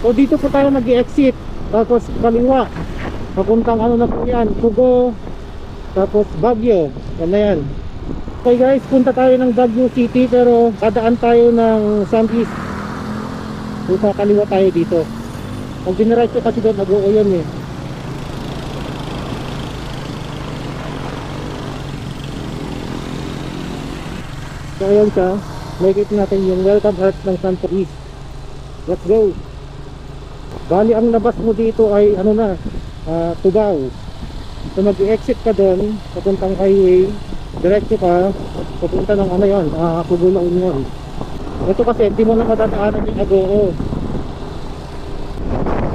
So dito po tayo mag-exit. Tapos kaliwa. Papuntang ano na po yan, Pugo. Tapos Baguio. Yan na yan. Okay guys, punta tayo ng Baguio City pero dadaan tayo ng Southeast. So kaliwa tayo dito. Pag diniretso kasi doon, nag-oo yun eh. So ayan siya. Makikita natin yung welcome earth ng Santo East. Let's go. Bali ang labas mo dito ay ano na, Tubao. So mag-exit ka doon, papuntang highway, diretso ka, papunta ng ano yun, Pugo La Union. Ito kasi hindi mo na madadaanan yung Agoo.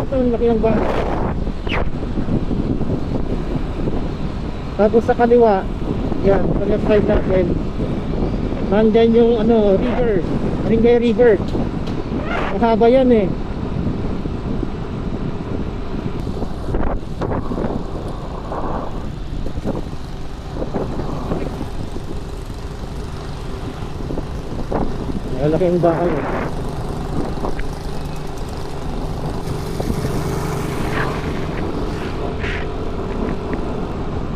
Ito ang laki ng bahay. Tapos sa kaliwa, yan, sa left side natin, nandyan yung ano, river, Ringay River. Mahaba yan eh. Malaki ang bahay eh.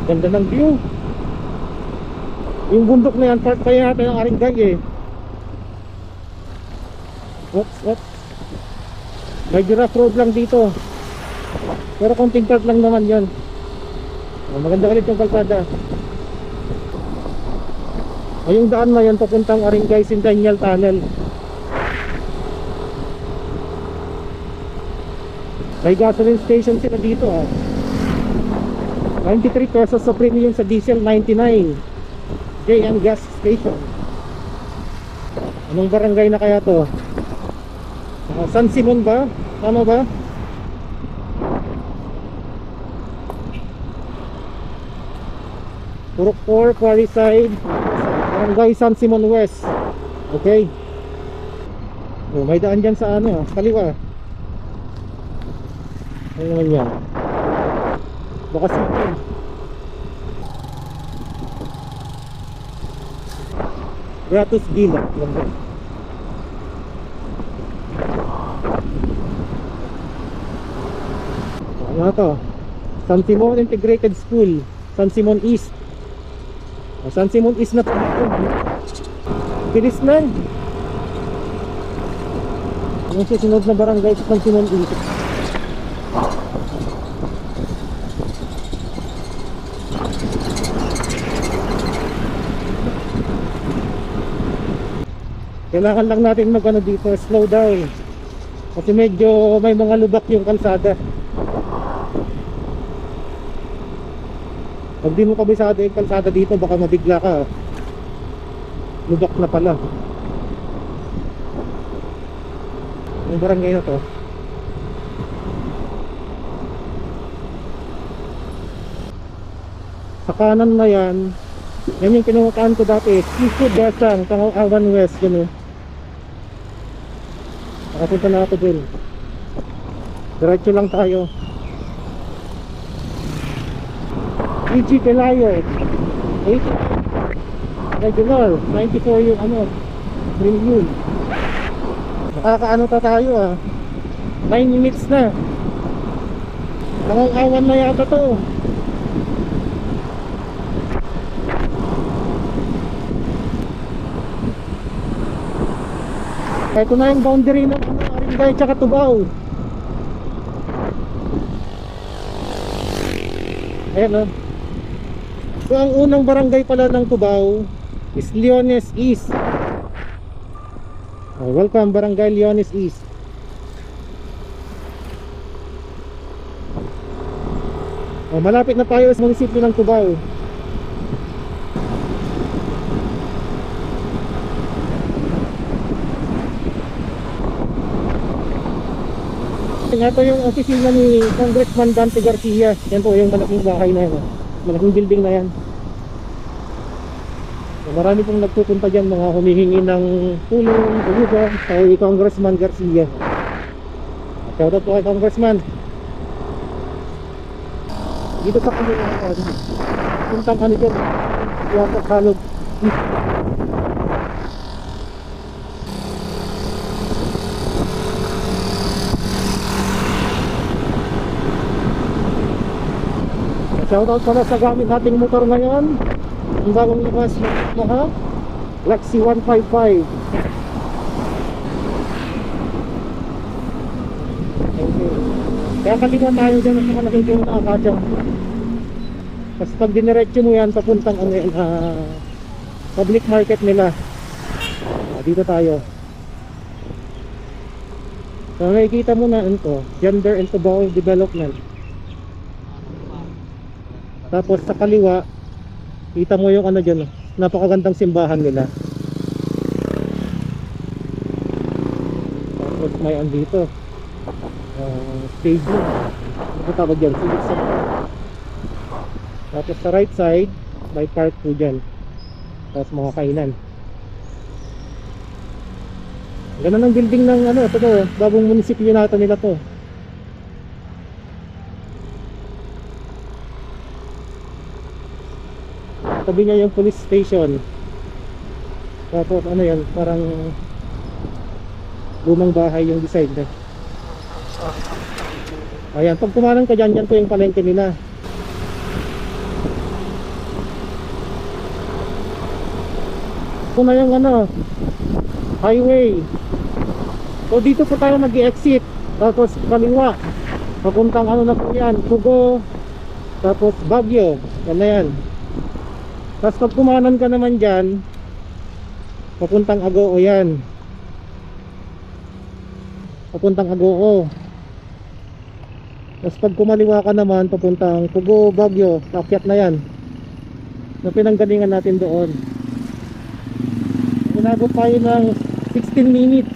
Ganda ng view. Yung bundok na yan, part kaya natin ng Aringay eh. Oops. May giraffe road lang dito. Pero konting part lang naman yun. Maganda ulit yung kalsada. Yung daan na yan papuntang Aringay Centennial Tunnel. May gasoline station sila dito 93 pesos sa premium, sa diesel 99. JM gas station. Anong barangay na kaya to? San Simon ba? Tama ba? Purok 4, Quarryside, Barangay San Simon West. Okay. May daan dyan sa ano, kaliwa. Ano naman yan? Baka City. Gratus Villa. Ano to? San Simon Integrated School, San Simon East. San Simon East na po. Bilis na. Yung susunod na barangay sa San Simon East. Kailangan lang natin mag-ano dito, slow down. Kasi medyo may mga lubak yung kalsada. Pag di mo kabisado yung kalsada dito, baka mabigla ka. Lubak na pala. Yung barangay na to. Sa kanan na yan, yan yung pinuhutaan ko dati. Seafood Dasang, Tangaw-Awan West. Gano'n. Nakapunta na ako dun. Diretso lang tayo. EG Pelayo 8 regular 94 yung ano premium. Nakakaano ta tayo 9 minutes na. Tangaw-Awan na yata to. Ito na yung boundary ng Aringay tsaka Tubao. Ayan So ang unang barangay pala ng Tubao is Leones East. Welcome Barangay Leones East. Malapit na tayo sa munisipyo ng Tubao. Ito yung opisina ni Congressman Dante Garcia. Yan po yung malaking bahay na yan. Malaking building na yan. Marami pong nagpupunta dyan, mga humihingi ng tulong, tulungan kay Congressman Garcia. Shout out po kay Congressman. Dito sa kanila puntang ano dyan, yata Halog. Shoutout pala sa gamit nating motor ngayon. Ang bagong labas na Yamaha Lexi 155. Okay. Kaya kaliwa tayo dyan sa malaking puno na akasya. Kasi pag diniretso mo yan, papuntang ano yan, public market nila. Dito tayo. So nakikita mo na ito, Gender and Tobacco Development. Tapos sa kaliwa, kita mo yung ano dyan, napakagandang simbahan nila. Tapos may andito, stadium. Ano tawag dyan? Civic Center. Tapos sa right side, may park po dyan. Tapos mga kainan. Ganun ang building ng ano, ito to, bagong munisipyo natin nila to. Tabi niya yung police station. Tapos ano yan, parang lumang bahay yung design na. Ayan, pag kumanan ka dyan, yan po yung palengke nila. Ito na yung ano, highway. So dito po tayo mag-i-exit. Tapos kaliwa, papuntang ano na po yan, Pugo. Tapos Baguio, yan na yan. Tapos pag kumanan ka naman dyan, papuntang Agoo yan. Papuntang Agoo. Tapos pag kumaliwa ka naman, papuntang Pugo, Baguio, akyat na yan. Na pinanggalingan natin doon. Inabot tayo ng 16 minutes.